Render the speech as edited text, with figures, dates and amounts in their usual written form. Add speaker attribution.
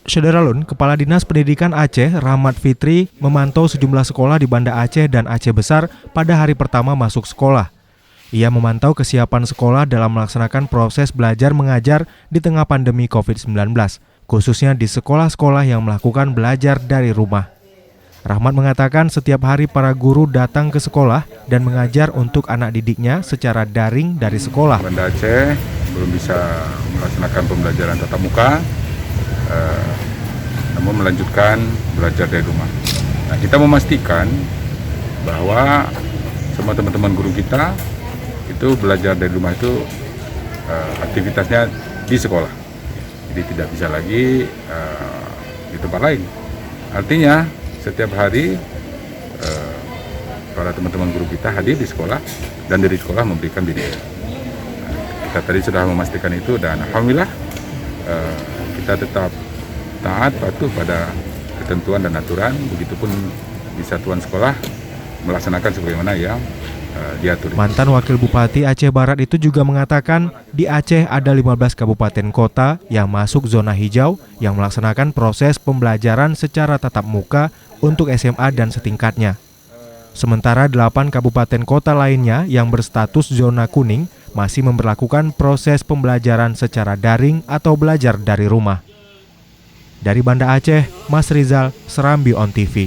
Speaker 1: Saudara Lun, Kepala Dinas Pendidikan Aceh, Rahmat Fitri, memantau sejumlah sekolah di Banda Aceh dan Aceh Besar pada hari pertama masuk sekolah. Ia memantau kesiapan sekolah dalam melaksanakan proses belajar mengajar di tengah pandemi COVID-19, khususnya di sekolah-sekolah yang melakukan belajar dari rumah. Rahmat mengatakan setiap hari para guru datang ke sekolah dan mengajar untuk anak didiknya secara daring dari sekolah.
Speaker 2: Banda Aceh belum bisa melaksanakan pembelajaran tatap muka, namun melanjutkan belajar dari rumah. Nah, kita memastikan bahwa semua teman-teman guru kita itu belajar dari rumah itu aktivitasnya di sekolah, jadi tidak bisa lagi di tempat lain. Artinya setiap hari para teman-teman guru kita hadir di sekolah dan dari sekolah memberikan bimbingan. Kita tadi sudah memastikan itu dan alhamdulillah kita tetap taat patuh pada ketentuan dan aturan, begitupun di satuan sekolah melaksanakan sebagaimana yang diatur.
Speaker 1: Mantan Wakil Bupati Aceh Barat itu juga mengatakan di Aceh ada 15 kabupaten kota yang masuk zona hijau yang melaksanakan proses pembelajaran secara tatap muka untuk SMA dan setingkatnya. Sementara 8 kabupaten kota lainnya yang berstatus zona kuning masih memberlakukan proses pembelajaran secara daring atau belajar dari rumah. Dari Banda Aceh, Mas Rizal, Serambi On TV.